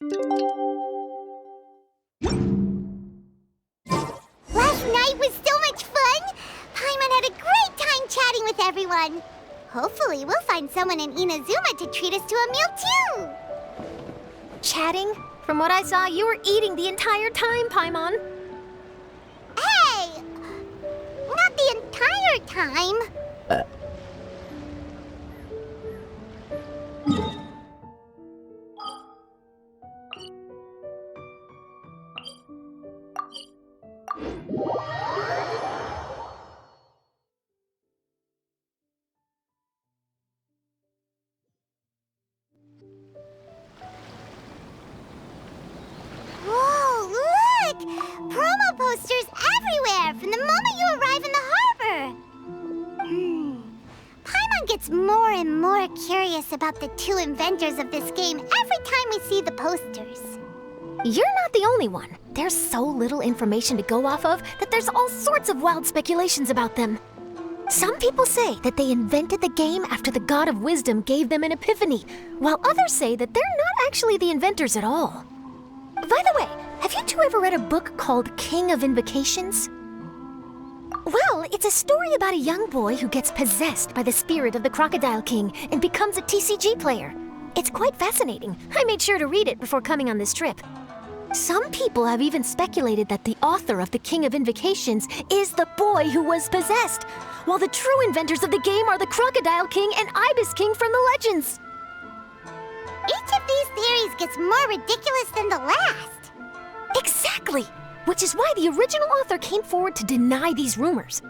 Last night was so much fun! Paimon had a great time chatting with everyone. Hopefully, we'll find someone in Inazuma to treat us to a meal, too! Chatting? From what I saw, you were eating the entire time, Paimon. Hey! Not the entire time. Whoa, look! Promo posters everywhere from the moment you arrive in the harbor. Paimon gets more and more curious about the two inventors of this game every time we see the posters. You're not the only one. There's so little information to go off of that there's all sorts of wild speculations about them. Some people say that they invented the game after the God of Wisdom gave them an epiphany, while others say that they're not actually the inventors at all. By the way, have you two ever read a book called King of Invocations? Well, it's a story about a young boy who gets possessed by the spirit of the Crocodile King and becomes a TCG player. It's quite fascinating. I made sure to read it before coming on this trip. Some people have even speculated that the author of the King of Invocations is the boy who was possessed, while the true inventors of the game are the Crocodile King and Ibis King from the legends. Each of these theories gets more ridiculous than the last. Exactly! Which is why the original author came forward to deny these rumors.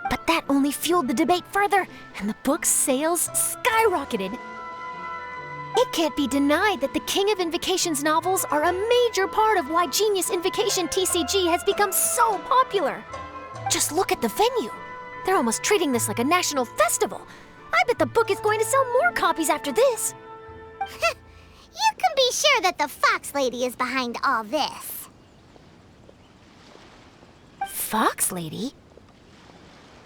But that only fueled the debate further, and the book's sales skyrocketed. It can't be denied that the King of Invocations novels are a major part of why Genius Invocation TCG has become so popular. Just look at the venue. They're almost treating this like a national festival. I bet the book is going to sell more copies after this. You can be sure that the Fox Lady is behind all this. Fox Lady?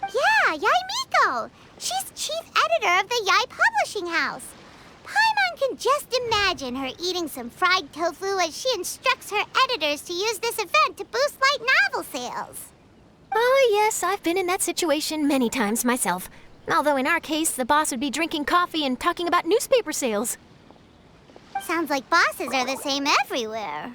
Yeah, Yai Miko. She's chief editor of the Yai Publishing House. Paimon can just imagine her eating some fried tofu as she instructs her editors to use this event to boost light novel sales. Oh, yes, I've been in that situation many times myself. Although in our case, the boss would be drinking coffee and talking about newspaper sales. Sounds like bosses are the same everywhere.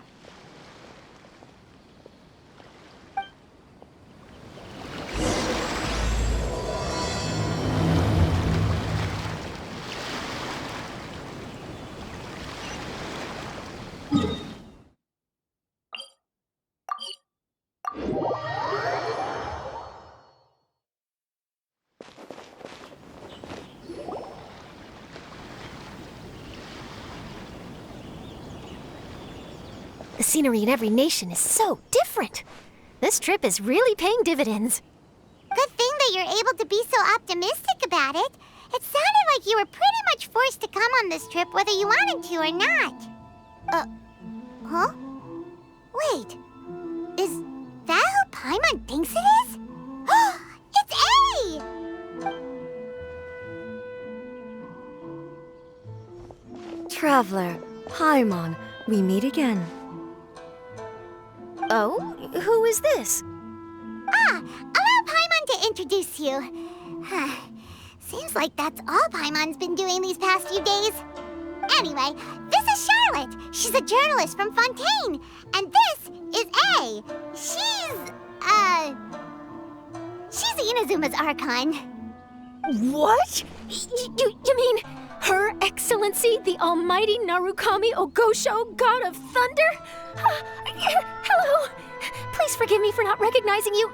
The scenery in every nation is so different. This trip is really paying dividends. Good thing that you're able to be so optimistic about it. It sounded like you were pretty much forced to come on this trip whether you wanted to or not. Huh? Wait. Is that who Paimon thinks it is? It's A! Traveler, Paimon, we meet again. Oh? Who is this? Allow Paimon to introduce you. Seems like that's all Paimon's been doing these past few days. Anyway, this is Charlotte. She's a journalist from Fontaine. And this is A. She's Inazuma's Archon. What? You mean Her Excellency, the Almighty Narukami Ogosho, God of Thunder? Hello. Please forgive me for not recognizing you.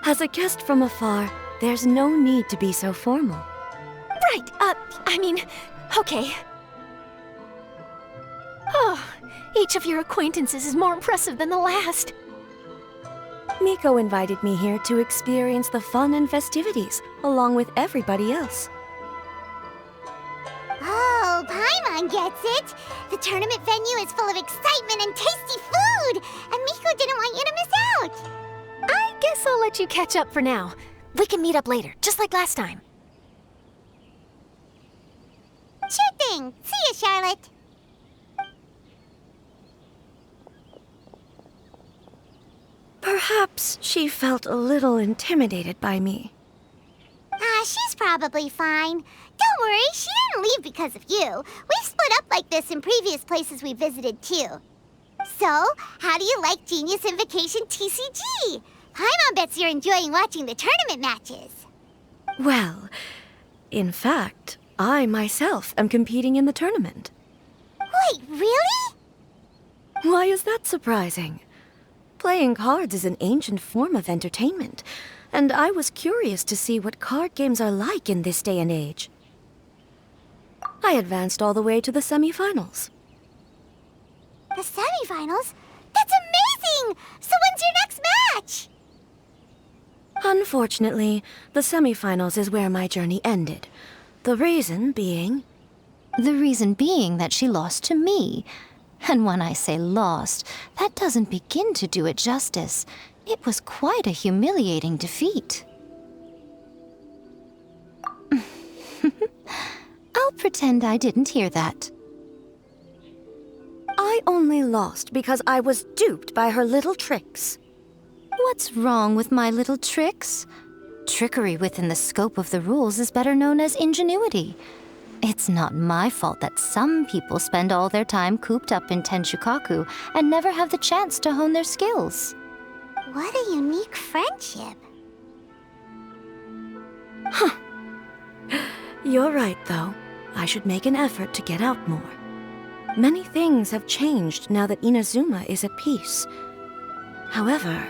As a guest from afar, there's no need to be so formal. Right, okay. Oh, each of your acquaintances is more impressive than the last. Miko invited me here to experience the fun and festivities, along with everybody else. Oh, Paimon gets it. The tournament venue is full of excitement and tasty food, and Miko didn't want you to miss out. I guess I'll let you catch up for now. We can meet up later, just like last time. Sure thing. See you, Charlotte. Perhaps she felt a little intimidated by me. She's probably fine. Don't worry, she didn't leave because of you. We've split up like this in previous places we visited, too. So, how do you like Genius Invocation TCG? Paimon bets you're enjoying watching the tournament matches. Well, in fact, I myself am competing in the tournament. Wait, really? Why is that surprising? Playing cards is an ancient form of entertainment, and I was curious to see what card games are like in this day and age. I advanced all the way to the semifinals. The semifinals? That's amazing! So when's your next match? Unfortunately, the semifinals is where my journey ended. The reason being... The reason being that she lost to me. And when I say lost, that doesn't begin to do it justice. It was quite a humiliating defeat. I'll pretend I didn't hear that. I only lost because I was duped by her little tricks. What's wrong with my little tricks? Trickery within the scope of the rules is better known as ingenuity. It's not my fault that some people spend all their time cooped up in Tenshukaku and never have the chance to hone their skills. What a unique friendship. You're right, though. I should make an effort to get out more. Many things have changed now that Inazuma is at peace. However,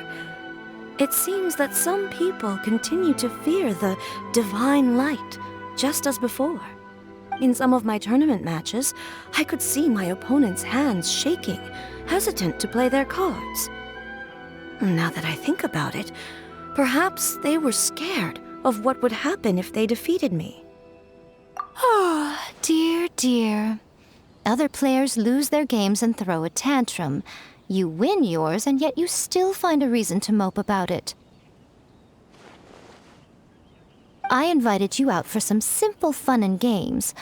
it seems that some people continue to fear the divine light, just as before. In some of my tournament matches, I could see my opponent's hands shaking, hesitant to play their cards. Now that I think about it, perhaps they were scared of what would happen if they defeated me. Oh, dear, dear. Other players lose their games and throw a tantrum. You win yours, and yet you still find a reason to mope about it. I invited you out for some simple fun and games.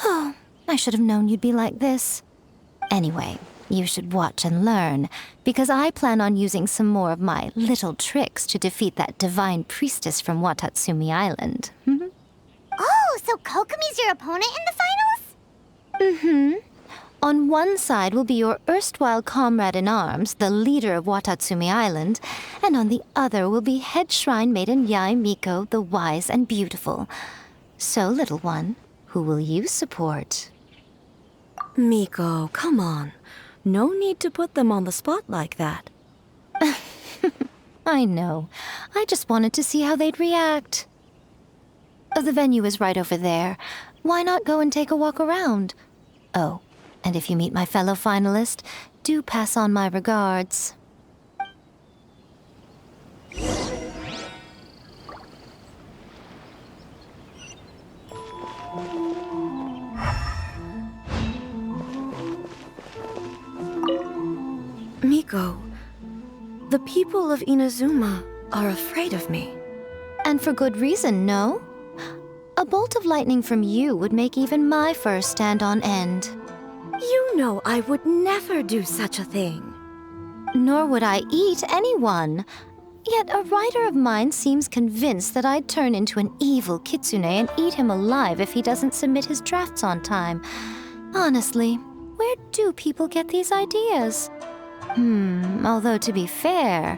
Oh, I should have known you'd be like this. Anyway, you should watch and learn, because I plan on using some more of my little tricks to defeat that divine priestess from Watatsumi Island. Oh, so Kokomi's your opponent in the finals? Mm-hmm. On one side will be your erstwhile comrade in arms, the leader of Watatsumi Island, and on the other will be head shrine maiden Yae Miko, the wise and beautiful. So, little one, who will you support? Miko, come on. No need to put them on the spot like that. I know. I just wanted to see how they'd react. The venue is right over there. Why not go and take a walk around? Oh, and if you meet my fellow finalist, do pass on my regards. Miko, the people of Inazuma are afraid of me. And for good reason, no? A bolt of lightning from you would make even my fur stand on end. You know I would never do such a thing. Nor would I eat anyone. Yet a writer of mine seems convinced that I'd turn into an evil kitsune and eat him alive if he doesn't submit his drafts on time. Honestly, where do people get these ideas? Although to be fair,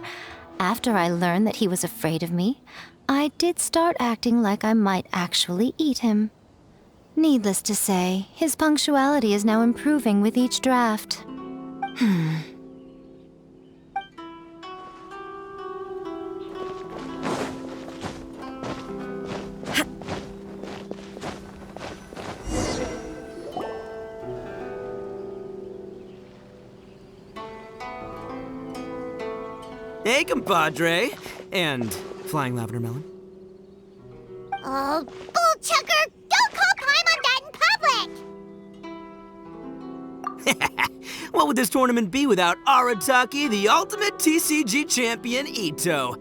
after I learned that he was afraid of me, I did start acting like I might actually eat him. Needless to say, his punctuality is now improving with each draft. Hey, compadre. And flying lavender melon. Oh, bullchucker! Don't call Paimon that in public! What would this tournament be without Arataki, the ultimate TCG champion, Ito?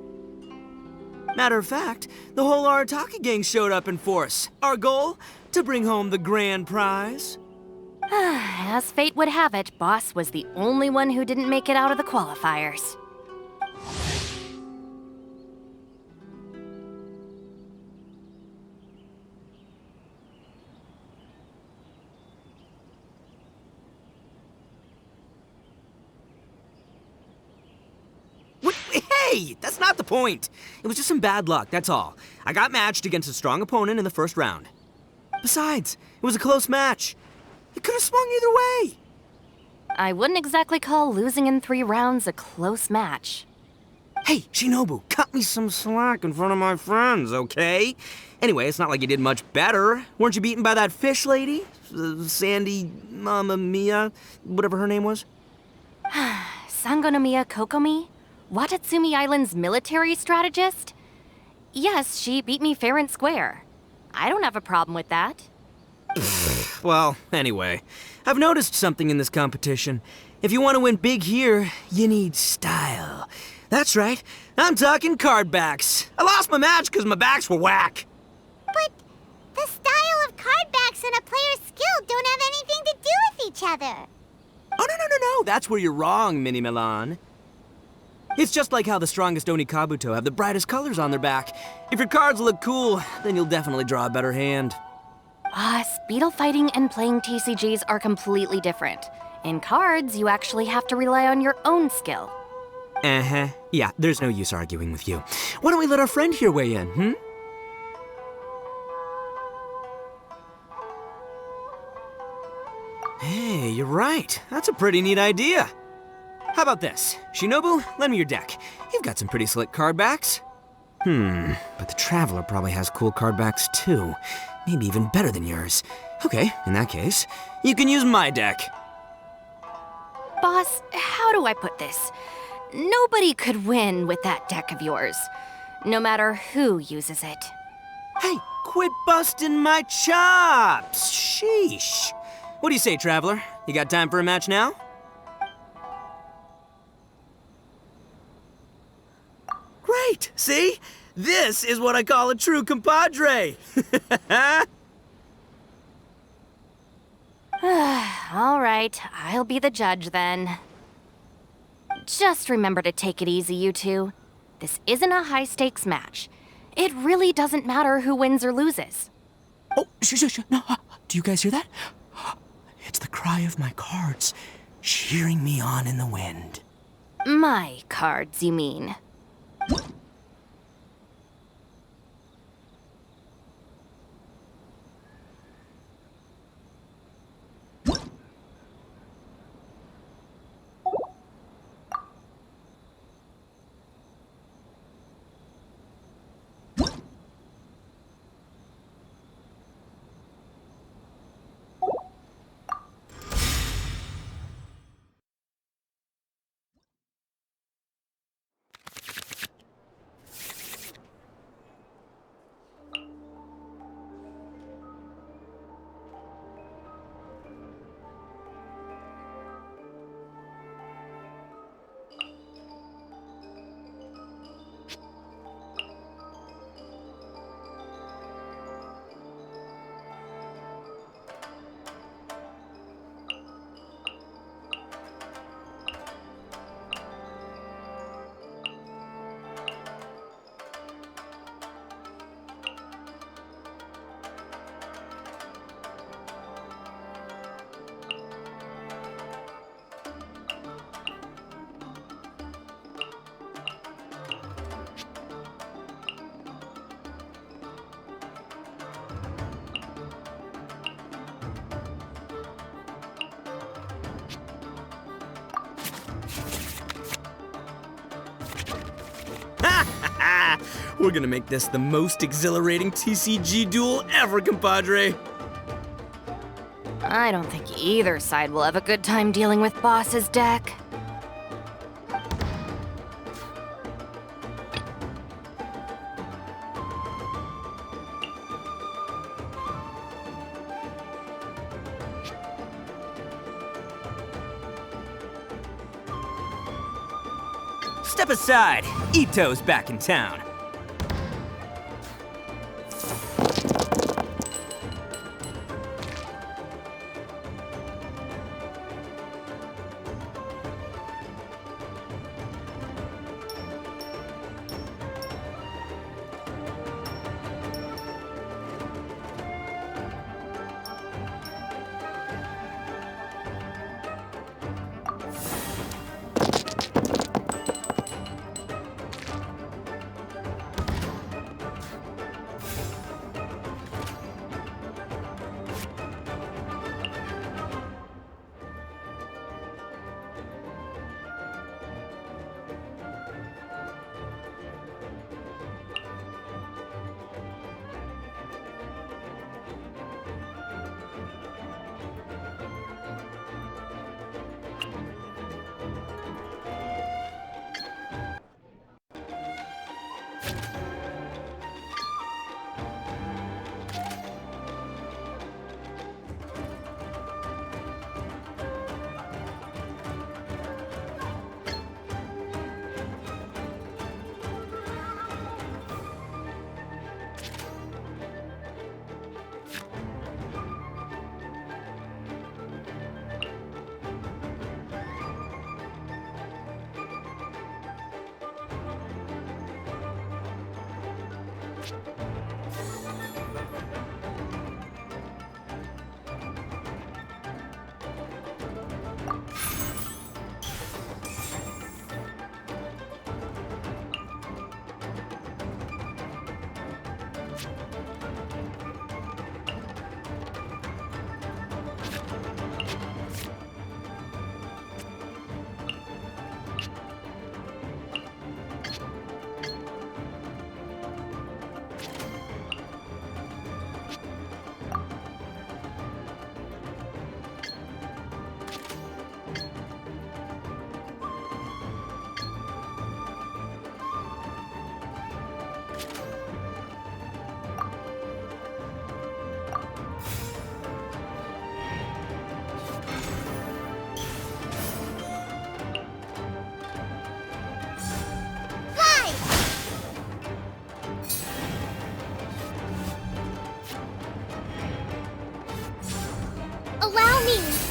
Matter of fact, the whole Arataki gang showed up in force. Our goal? To bring home the grand prize. As fate would have it, Boss was the only one who didn't make it out of the qualifiers. Hey, that's not the point. It was just some bad luck, that's all. I got matched against a strong opponent in the first round. Besides, it was a close match. It could have swung either way. I wouldn't exactly call losing in 3 rounds a close match. Hey, Shinobu, cut me some slack in front of my friends, okay? Anyway, it's not like you did much better. Weren't you beaten by that fish lady? Sandy Mamma Mia, whatever her name was? Sangonomiya Kokomi? Watatsumi Island's military strategist? Yes, she beat me fair and square. I don't have a problem with that. Well, anyway, I've noticed something in this competition. If you want to win big here, you need style. That's right, I'm talking card backs. I lost my match because my backs were whack. But the style of card backs and a player's skill don't have anything to do with each other. Oh, no, that's where you're wrong, Mini Milan. It's just like how the strongest Oni Kabuto have the brightest colors on their back. If your cards look cool, then you'll definitely draw a better hand. Speedle fighting and playing TCGs are completely different. In cards, you actually have to rely on your own skill. Uh-huh. Yeah, there's no use arguing with you. Why don't we let our friend here weigh in, Hey, you're right. That's a pretty neat idea. How about this? Shinobu, lend me your deck. You've got some pretty slick card backs. But the Traveler probably has cool card backs too. Maybe even better than yours. Okay, in that case, you can use my deck. Boss, how do I put this? Nobody could win with that deck of yours, no matter who uses it. Hey, quit busting my chops! Sheesh. What do you say, Traveler? You got time for a match now? Great! See? This is what I call a true compadre! All right, I'll be the judge then. Just remember to take it easy, you two. This isn't a high-stakes match. It really doesn't matter who wins or loses. Oh, shh. No, do you guys hear that? It's the cry of my cards, cheering me on in the wind. My cards, you mean? We're gonna make this the most exhilarating TCG duel ever, compadre. I don't think either side will have a good time dealing with Boss's deck. Step aside. Ito's back in town. Allow me!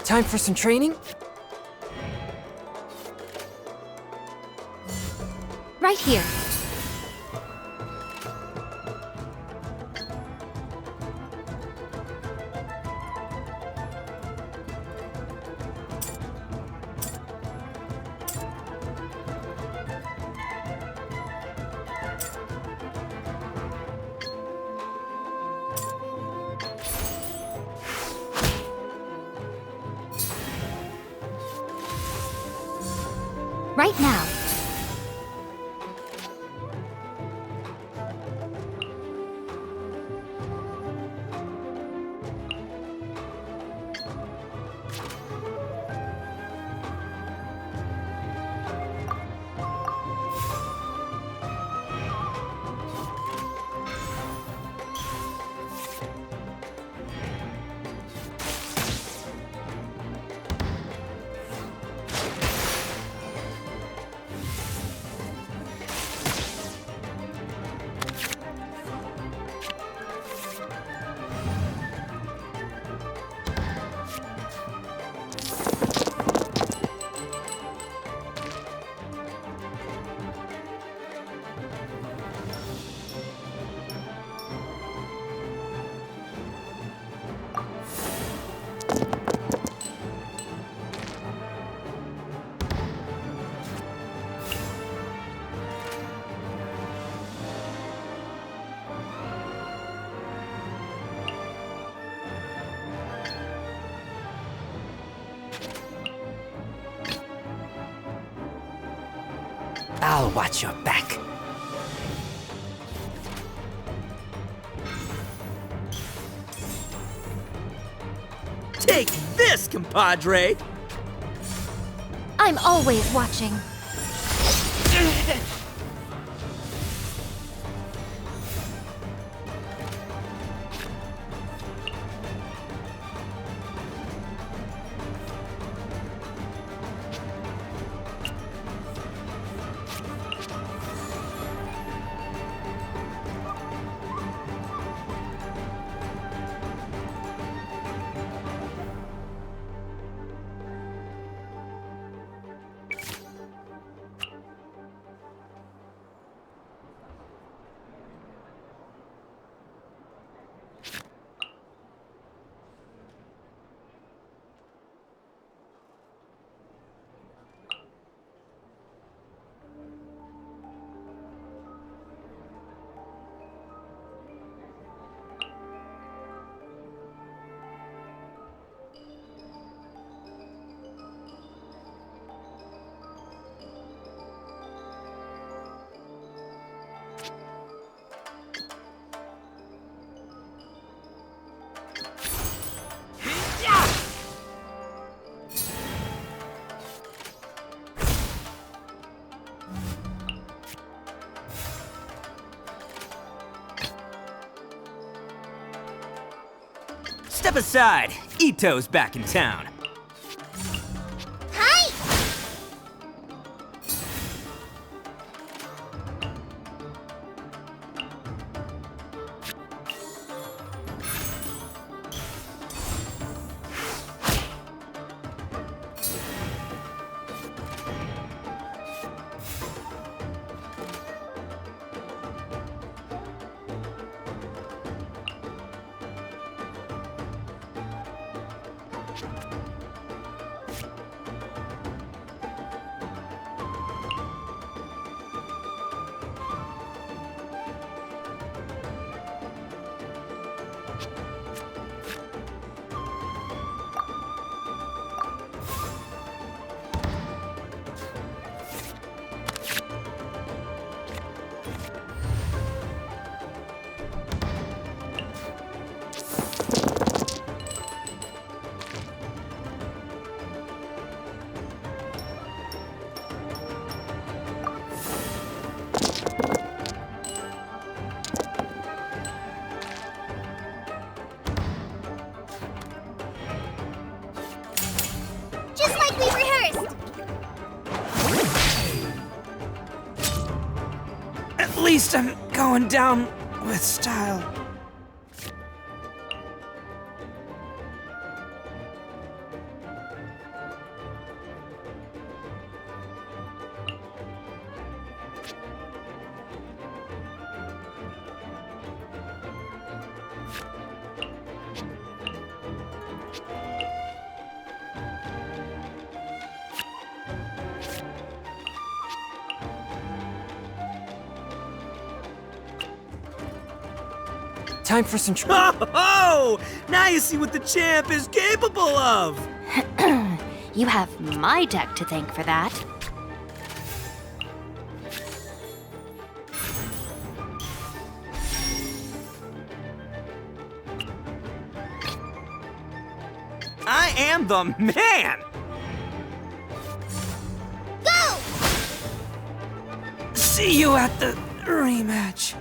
Time for some training? Right here. Right now. I'll watch your back. Take this, compadre! I'm always watching. Step aside. Ito's back in town. Hi! Just like we rehearsed! At least I'm going down with style. Time for some Oh! Now you see what the champ is capable of! You have my deck to thank for that. I am the man! Go! See you at the rematch.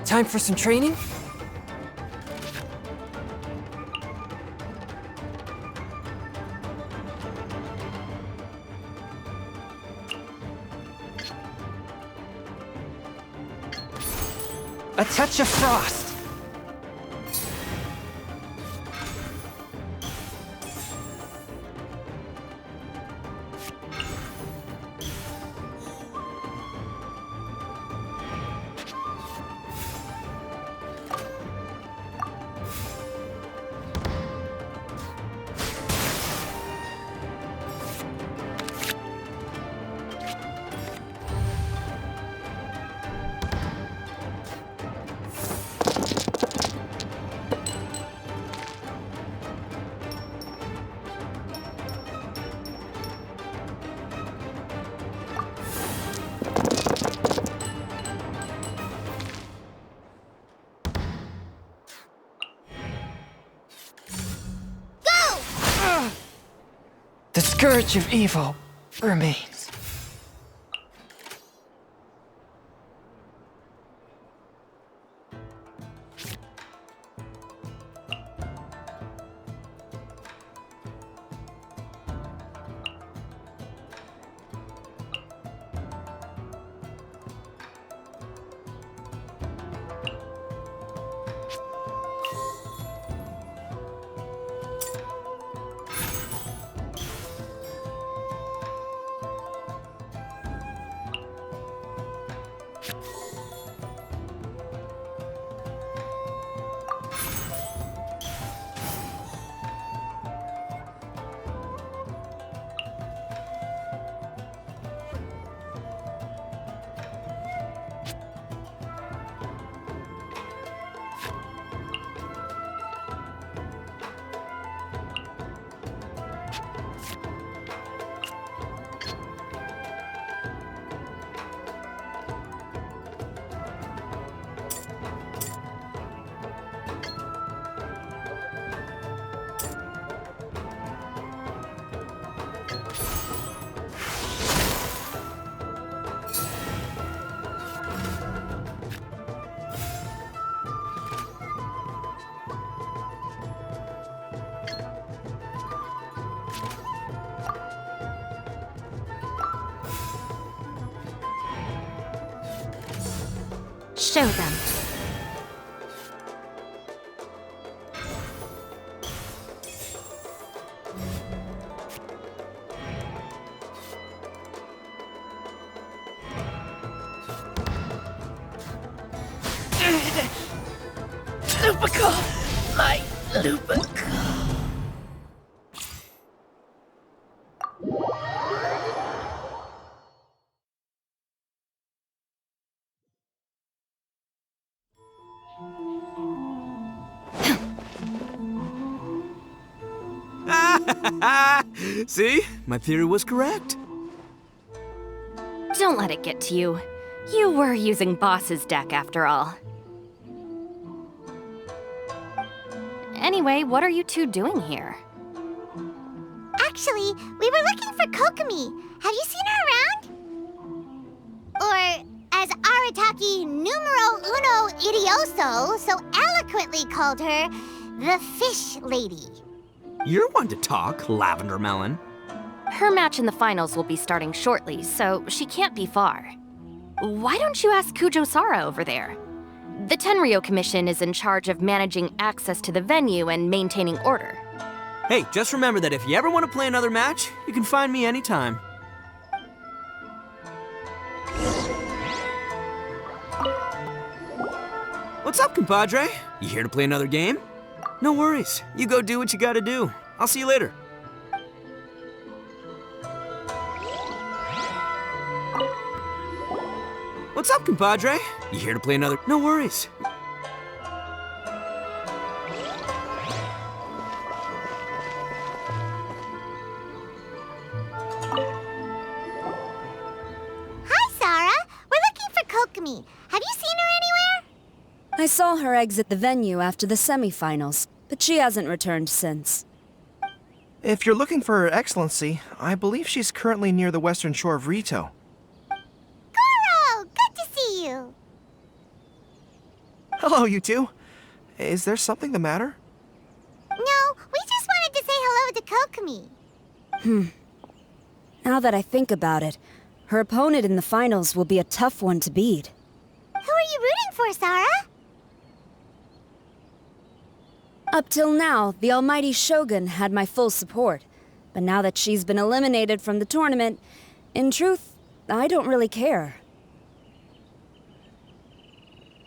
Time for some training? A touch of frost. scourge of evil remains. Show them. Lupical! My Lupical! See? My theory was correct. Don't let it get to you. You were using Boss's deck after all. Anyway, what are you two doing here? Actually, we were looking for Kokomi. Have you seen her around? Or, as Arataki numero uno idioso so eloquently called her, the Fish Lady. You're one to talk, Lavender Melon. Her match in the finals will be starting shortly, so she can't be far. Why don't you ask Kujo-Sara over there? The Tenryo Commission is in charge of managing access to the venue and maintaining order. Hey, just remember that if you ever want to play another match, you can find me anytime. What's up, compadre? You here to play another game? No worries. You go do what you gotta do. I'll see you later. What's up, compadre? You here to play another? No worries. Hi, Sarah. We're looking for Kokomi. Have you seen her anywhere? I saw her exit the venue after the semifinals, but she hasn't returned since. If you're looking for Her Excellency, I believe she's currently near the western shore of Rito. Goro, good to see you. Hello, you two. Is there something the matter? No, we just wanted to say hello to Kokomi. Now that I think about it, her opponent in the finals will be a tough one to beat. Who are you rooting for, Sarah? Up till now, the almighty Shogun had my full support. But now that she's been eliminated from the tournament, in truth, I don't really care.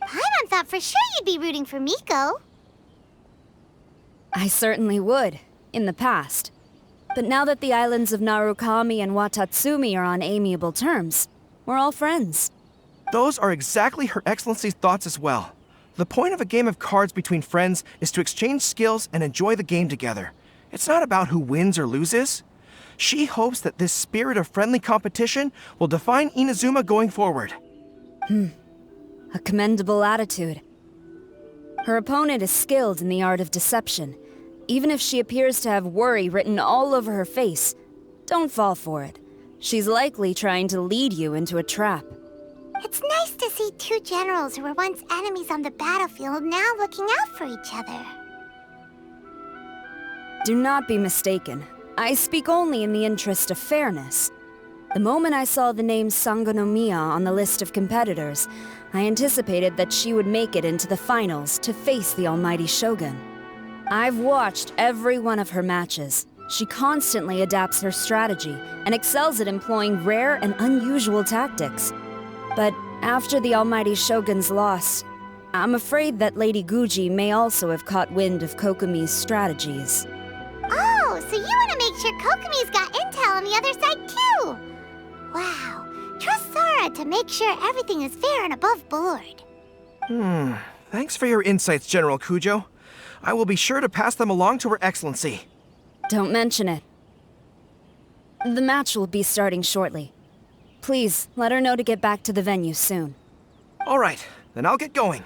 Paimon thought for sure you'd be rooting for Miko. I certainly would, in the past. But now that the islands of Narukami and Watatsumi are on amiable terms, we're all friends. Those are exactly Her Excellency's thoughts as well. The point of a game of cards between friends is to exchange skills and enjoy the game together. It's not about who wins or loses. She hopes that this spirit of friendly competition will define Inazuma going forward. A commendable attitude. Her opponent is skilled in the art of deception. Even if she appears to have worry written all over her face, Don't fall for it. She's likely trying to lead you into a trap. It's nice to see two generals who were once enemies on the battlefield now looking out for each other. Do not be mistaken. I speak only in the interest of fairness. The moment I saw the name Sangonomiya on the list of competitors, I anticipated that she would make it into the finals to face the almighty Shogun. I've watched every one of her matches. She constantly adapts her strategy and excels at employing rare and unusual tactics. But after the almighty Shogun's loss, I'm afraid that Lady Guji may also have caught wind of Kokomi's strategies. Oh, so you want to make sure Kokomi's got intel on the other side too? Wow. Trust Sora to make sure everything is fair and above board. Thanks for your insights, General Kujo. I will be sure to pass them along to Her Excellency. Don't mention it. The match will be starting shortly. Please, let her know to get back to the venue soon. All right, then I'll get going.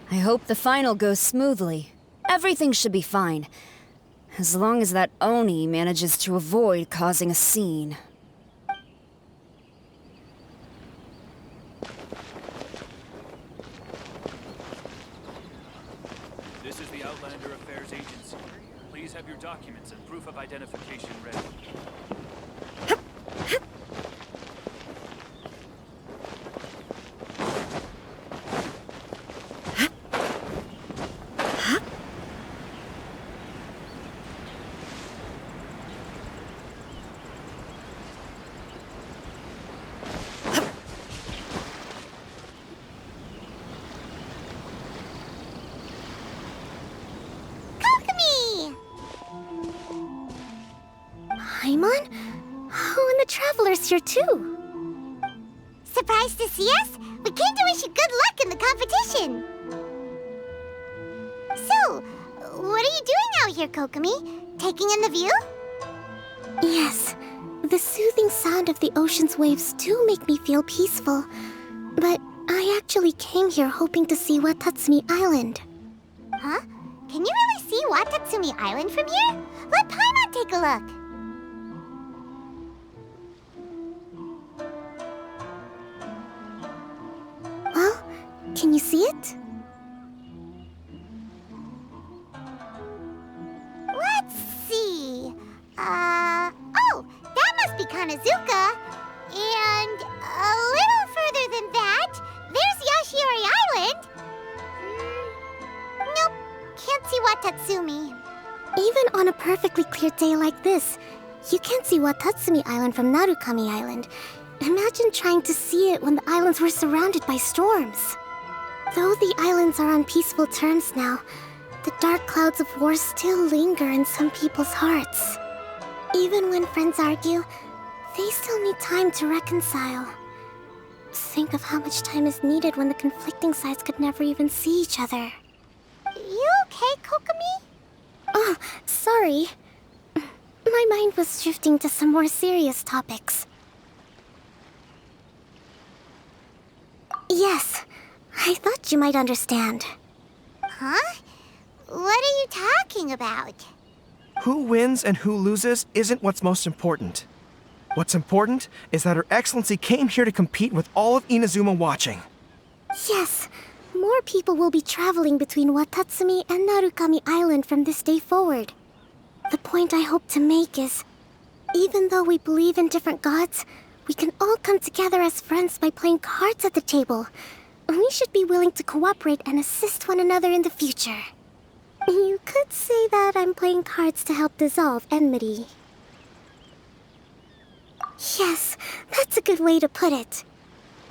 I hope the final goes smoothly. Everything should be fine. As long as that Oni manages to avoid causing a scene. This is the Outlander Affairs Agency. Please have your documents and proof of identification ready. Paimon? Oh, and the Traveler's here too. Surprised to see us? We came to wish you good luck in the competition. So, what are you doing out here, Kokomi? Taking in the view? Yes, the soothing sound of the ocean's waves do make me feel peaceful. But I actually came here hoping to see Watatsumi Island. Huh? Can you really see Watatsumi Island from here? Let Paimon take a look. Well, can you see it? Let's see. Oh, that must be Kanazuka. And a little further than that, there's Yashiori Island. Nope, can't see Watatsumi. Even on a perfectly clear day like this, you can't see Watatsumi Island from Narukami Island. Imagine trying to see it when the islands were surrounded by storms. Though the islands are on peaceful terms now, the dark clouds of war still linger in some people's hearts. Even when friends argue, they still need time to reconcile. Think of how much time is needed when the conflicting sides could never even see each other. You okay, Kokomi? Oh, sorry. My mind was shifting to some more serious topics. Yes, I thought you might understand. Huh? What are you talking about? Who wins and who loses isn't what's most important. What's important is that Her Excellency came here to compete with all of Inazuma watching. Yes, more people will be traveling between Watatsumi and Narukami Island from this day forward. The point I hope to make is, even though we believe in different gods, we can all come together as friends by playing cards at the table. We should be willing to cooperate and assist one another in the future. You could say that I'm playing cards to help dissolve enmity. Yes, that's a good way to put it.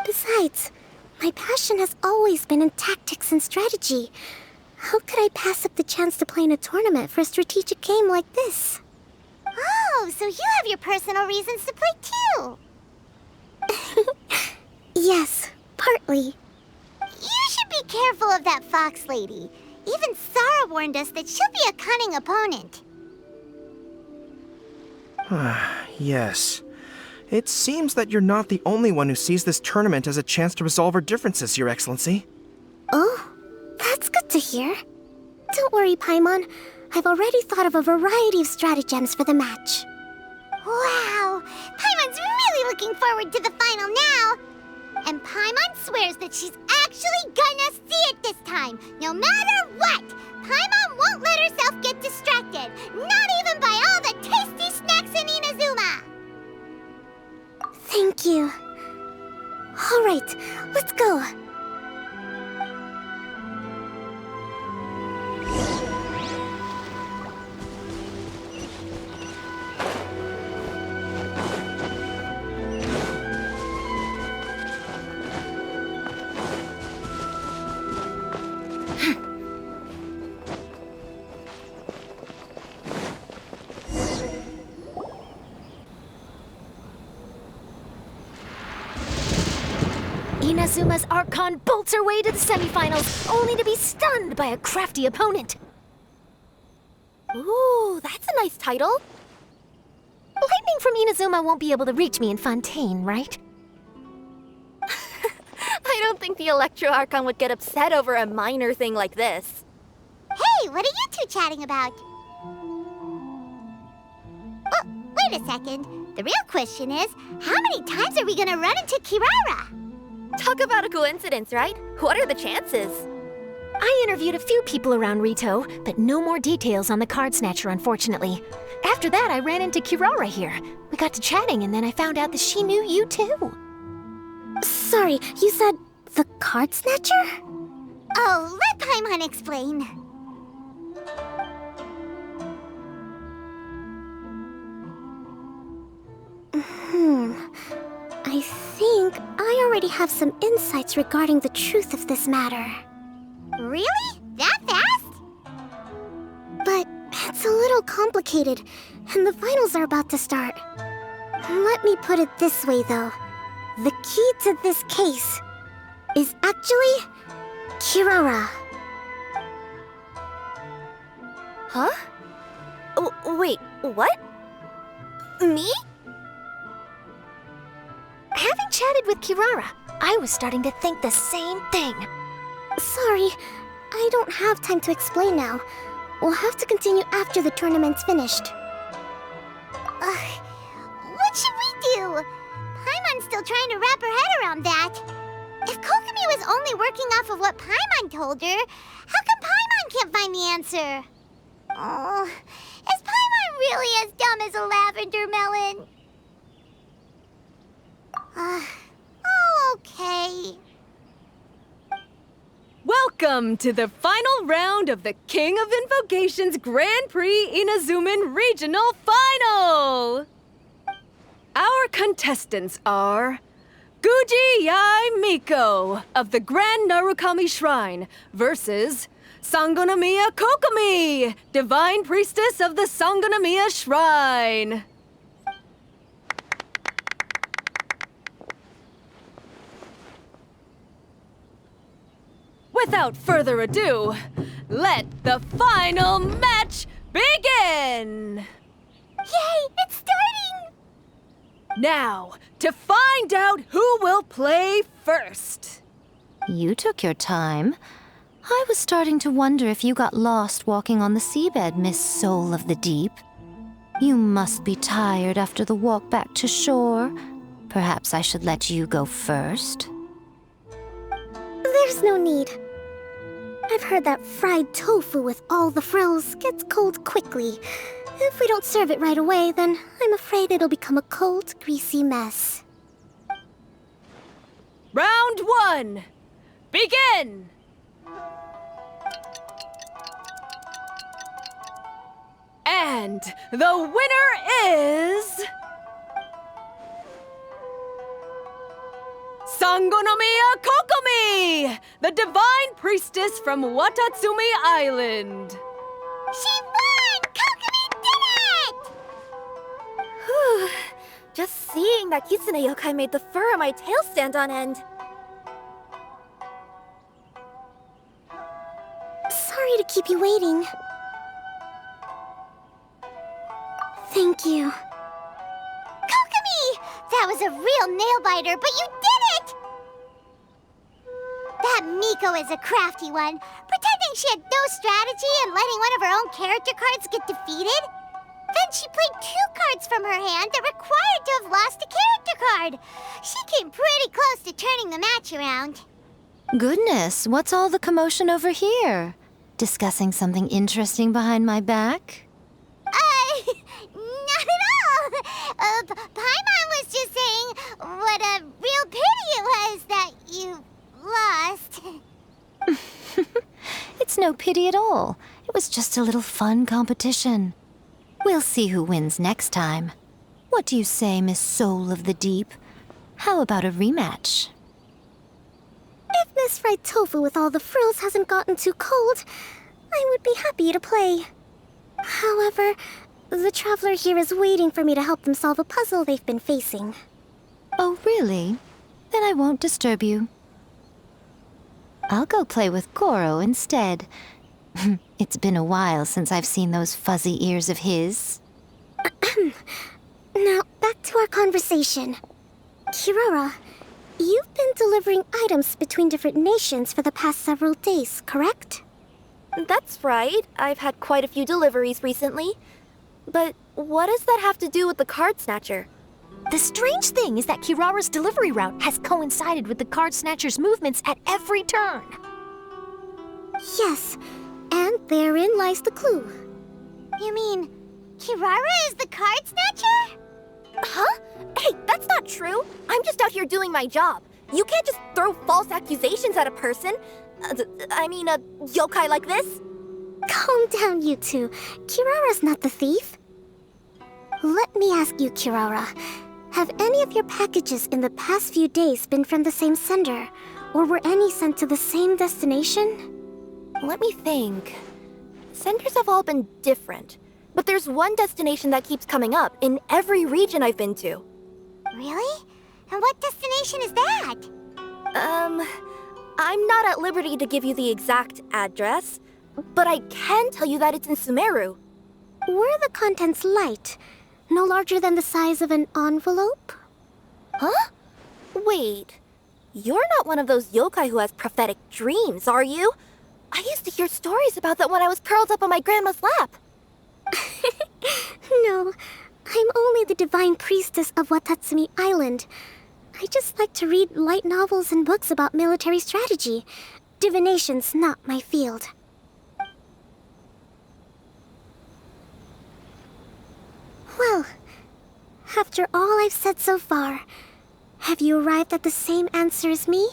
Besides, my passion has always been in tactics and strategy. How could I pass up the chance to play in a tournament for a strategic game like this? Oh, so you have your personal reasons to play too. Yes, partly. You should be careful of that fox lady. Even Sara warned us that she'll be a cunning opponent. Yes. It seems that you're not the only one who sees this tournament as a chance to resolve our differences, Your Excellency. Oh, that's good to hear. Don't worry, Paimon. I've already thought of a variety of stratagems for the match. Wow! Paimon's really looking forward to the final now! And Paimon swears that she's actually gonna see it this time, no matter what! Paimon won't let herself get distracted, not even by all the tasty snacks in Inazuma! Thank you. All right, let's go. Inazuma's Archon bolts her way to the semifinals, only to be stunned by a crafty opponent. Ooh, that's a nice title. Lightning from Inazuma won't be able to reach me in Fontaine, right? I don't think the Electro Archon would get upset over a minor thing like this. Hey, what are you two chatting about? Oh, wait a second. The real question is, how many times are we gonna run into Kirara? Talk about a coincidence, right? What are the chances? I interviewed a few people around Rito, but no more details on the card snatcher, unfortunately. After that, I ran into Kirara here. We got to chatting, and then I found out that she knew you too. Sorry, you said the card snatcher? Oh, let Paimon explain. I think I already have some insights regarding the truth of this matter. Really? That fast? But it's a little complicated, and the finals are about to start. Let me put it this way, though. The key to this case is actually Kirara. Huh? Wait, what? Me? Having chatted with Kirara, I was starting to think the same thing. Sorry, I don't have time to explain now. We'll have to continue after the tournament's finished. What should we do? Paimon's still trying to wrap her head around that. If Kokomi was only working off of what Paimon told her, how come Paimon can't find the answer? Oh, is Paimon really as dumb as a lavender melon? Oh, okay. Welcome to the final round of the King of Invocations Grand Prix Inazuman Regional Final! Our contestants are Guji Yai Miko of the Grand Narukami Shrine versus Sangonomiya Kokomi, Divine Priestess of the Sangonomiya Shrine. Without further ado, let the final match begin! Yay, it's starting! Now, to find out who will play first. You took your time. I was starting to wonder if you got lost walking on the seabed, Miss Soul of the Deep. You must be tired after the walk back to shore. Perhaps I should let you go first. There's no need. I've heard that fried tofu with all the frills gets cold quickly. If we don't serve it right away, then I'm afraid it'll become a cold, greasy mess. Round one, begin! And the winner is... Sangonomiya Kokomi, the Divine Priestess from Watatsumi Island. She won! Kokomi did it! Whew. Just seeing that Kitsune yokai made the fur on my tail stand on end. Sorry to keep you waiting. Thank you. Kokomi! That was a real nail-biter, but you did it! That Miko is a crafty one, pretending she had no strategy and letting one of her own character cards get defeated. Then she played 2 cards from her hand that required to have lost a character card. She came pretty close to turning the match around. Goodness, what's all the commotion over here? Discussing something interesting behind my back? Not at all. Paimon was just saying what a real pity it was that you lost. It's no pity at all. It was just a little fun competition. We'll see who wins next time. What do you say, Miss Soul of the Deep? How about a rematch? If Miss Fried Tofu with all the frills hasn't gotten too cold, I would be happy to play. However, the traveler here is waiting for me to help them solve a puzzle they've been facing. Oh, really? Then I won't disturb you. I'll go play with Goro instead. It's been a while since I've seen those fuzzy ears of his. Now, back to our conversation. Kirara, you've been delivering items between different nations for the past several days, correct? That's right. I've had quite a few deliveries recently. But what does that have to do with the card snatcher? The strange thing is that Kirara's delivery route has coincided with the card snatcher's movements at every turn. Yes, and therein lies the clue. You mean, Kirara is the card snatcher? Huh? Hey, that's not true. I'm just out here doing my job. You can't just throw false accusations at a person. I mean, a yokai like this. Calm down, you two. Kirara's not the thief. Let me ask you, Kirara. Have any of your packages in the past few days been from the same sender? Or were any sent to the same destination? Let me think. Senders have all been different. But there's one destination that keeps coming up in every region I've been to. Really? And what destination is that? I'm not at liberty to give you the exact address, but I can tell you that it's in Sumeru. Were the contents light? No larger than the size of an envelope? Huh? Wait. You're not one of those yokai who has prophetic dreams, are you? I used to hear stories about that when I was curled up on my grandma's lap. No, I'm only the divine priestess of Watatsumi Island. I just like to read light novels and books about military strategy. Divination's not my field. Well, after all I've said so far, have you arrived at the same answer as me?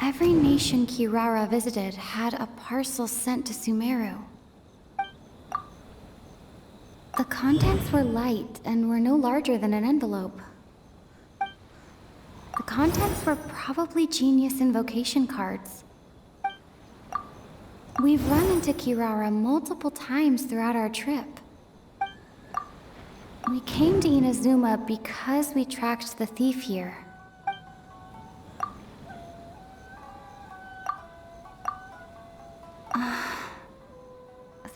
Every nation Kirara visited had a parcel sent to Sumeru. The contents were light and were no larger than an envelope. The contents were probably genius invocation cards. We've run into Kirara multiple times throughout our trip. We came to Inazuma because we tracked the thief here.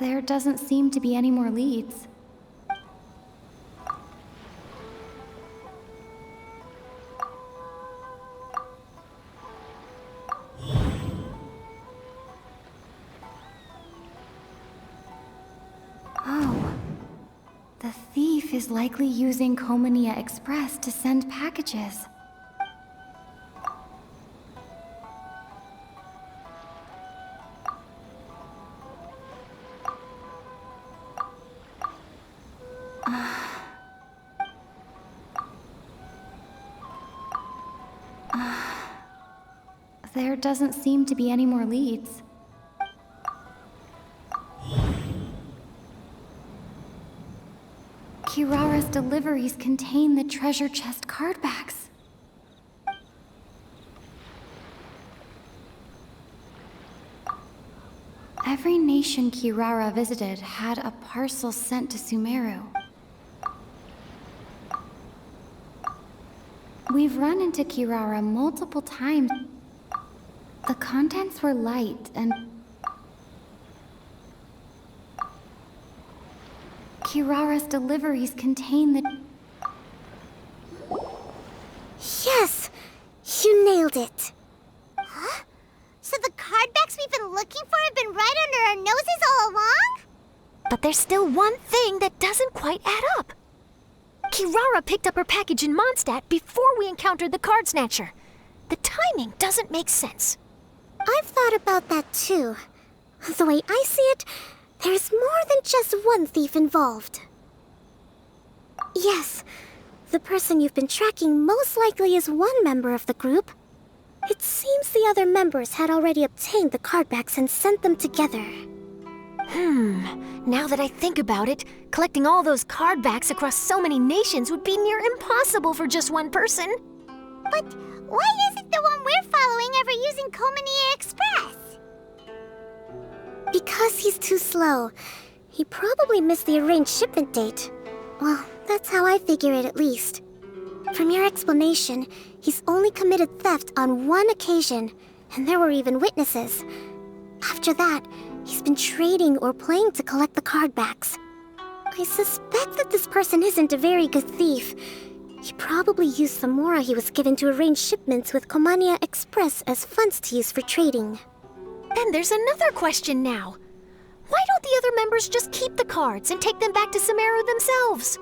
There doesn't seem to be any more leads. Oh, the thief is likely using Komania Express to send packages. There doesn't seem to be any more leads. Kirara's deliveries contain the treasure chest card backs. Every nation Kirara visited had a parcel sent to Sumeru. We've run into Kirara multiple times. The contents were light and... Kirara's deliveries contain the... Yes! You nailed it. Huh? So the cardbacks we've been looking for have been right under our noses all along? But there's still one thing that doesn't quite add up. Kirara picked up her package in Mondstadt before we encountered the card snatcher. The timing doesn't make sense. I've thought about that too. The way I see it, there's more than just one thief involved. Yes, the person you've been tracking most likely is one member of the group. It seems the other members had already obtained the cardbacks and sent them together. Now that I think about it, collecting all those cardbacks across so many nations would be near impossible for just one person. But why isn't the one we're following ever using Komania Express? Because he's too slow. He probably missed the arranged shipment date. Well, that's how I figure it at least. From your explanation, he's only committed theft on one occasion, and there were even witnesses. After that, he's been trading or playing to collect the cardbacks. I suspect that this person isn't a very good thief. He probably used the mora he was given to arrange shipments with Komania Express as funds to use for trading. Then there's another question now. Why don't the other members just keep the cards and take them back to Sumeru themselves?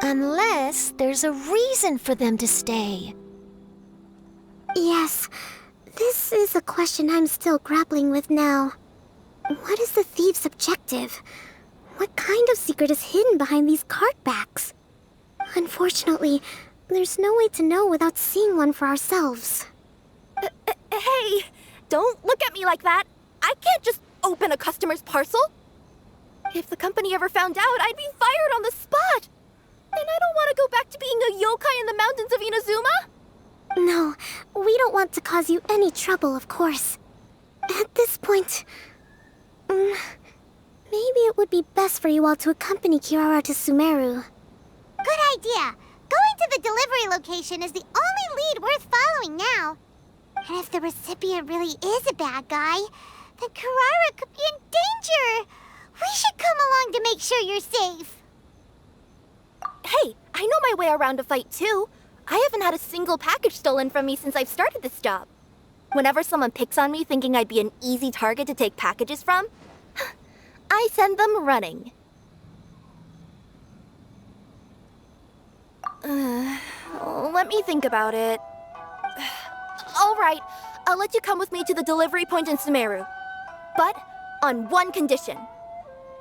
Unless there's a reason for them to stay. Yes, this is a question I'm still grappling with now. What is the thief's objective? What kind of secret is hidden behind these cardbacks? Unfortunately, there's no way to know without seeing one for ourselves. Hey, don't look at me like that. I can't just open a customer's parcel. If the company ever found out, I'd be fired on the spot. And I don't want to go back to being a yokai in the mountains of Inazuma. No, we don't want to cause you any trouble, of course. At this point, maybe it would be best for you all to accompany Kirara to Sumeru. Good idea. Going to the delivery location is the only lead worth following now. And if the recipient really is a bad guy, then Kirara could be in danger. We should come along to make sure you're safe. Hey, I know my way around a fight too. I haven't had a single package stolen from me since I've started this job. Whenever someone picks on me thinking I'd be an easy target to take packages from, I send them running. Let me think about it. All right, I'll let you come with me to the delivery point in Sumeru. But on one condition.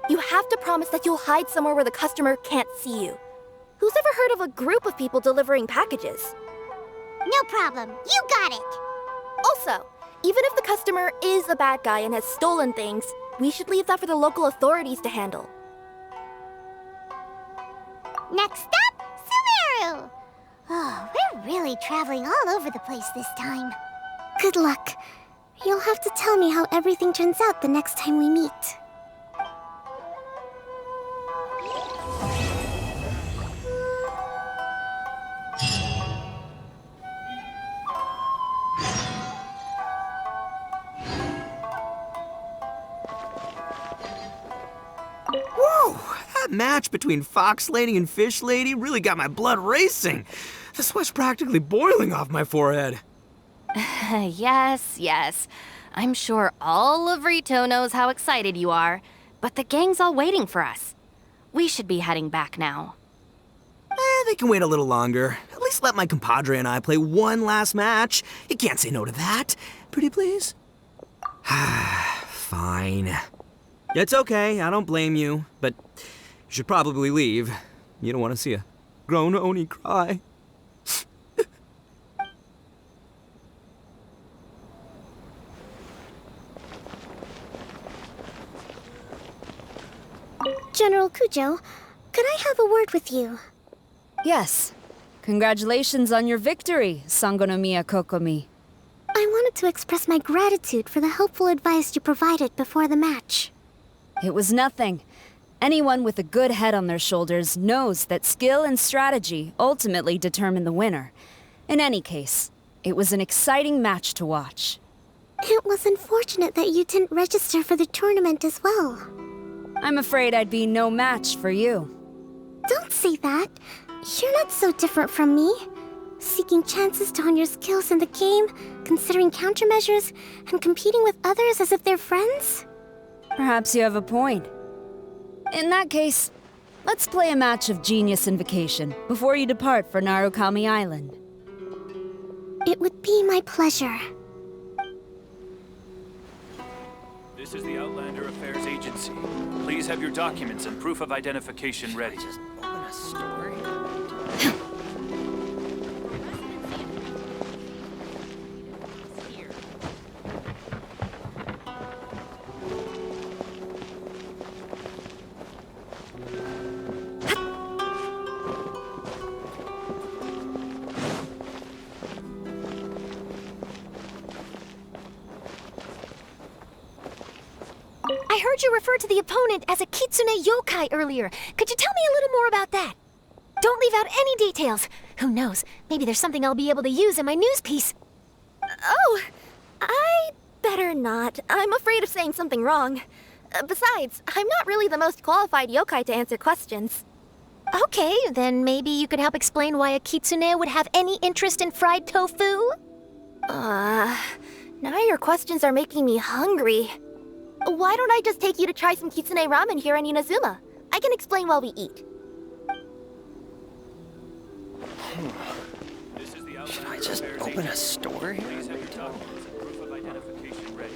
You have to promise that you'll hide somewhere where the customer can't see you. Who's ever heard of a group of people delivering packages? No problem. You got it. Also, even if the customer is a bad guy and has stolen things, we should leave that for the local authorities to handle. Next up, Sumeru! Oh, we're really traveling all over the place this time. Good luck. You'll have to tell me how everything turns out the next time we meet. Whoa! That match between Fox Lady and Fish Lady really got my blood racing. The sweat's practically boiling off my forehead. Yes. I'm sure all of Rito knows how excited you are, but the gang's all waiting for us. We should be heading back now. They can wait a little longer. At least let my compadre and I play one last match. You can't say no to that. Pretty please? Fine. It's okay, I don't blame you, but you should probably leave. You don't want to see a grown Oni cry. General Kujo, could I have a word with you? Yes. Congratulations on your victory, Sangonomiya Kokomi. I wanted to express my gratitude for the helpful advice you provided before the match. It was nothing. Anyone with a good head on their shoulders knows that skill and strategy ultimately determine the winner. In any case, it was an exciting match to watch. It was unfortunate that you didn't register for the tournament as well. I'm afraid I'd be no match for you. Don't say that. You're not so different from me. Seeking chances to hone your skills in the game, considering countermeasures, and competing with others as if they're friends? Perhaps you have a point. In that case, let's play a match of Genius Invocation before you depart for Narukami Island. It would be my pleasure. This is the Outlander Affairs Agency. Please have your documents and proof of identification ready. Just open a story? I heard you refer to the opponent as a kitsune yokai earlier. Could you tell me a little more about that? Don't leave out any details. Who knows, maybe there's something I'll be able to use in my news piece. Oh, I better not. I'm afraid of saying something wrong. Besides, I'm not really the most qualified yokai to answer questions. Okay, then maybe you could help explain why a kitsune would have any interest in fried tofu? Now your questions are making me hungry. Why don't I just take you to try some kitsune ramen here in Inazuma? I can explain while we eat. Should I just open a store here? Please have your documents and proof of identification ready.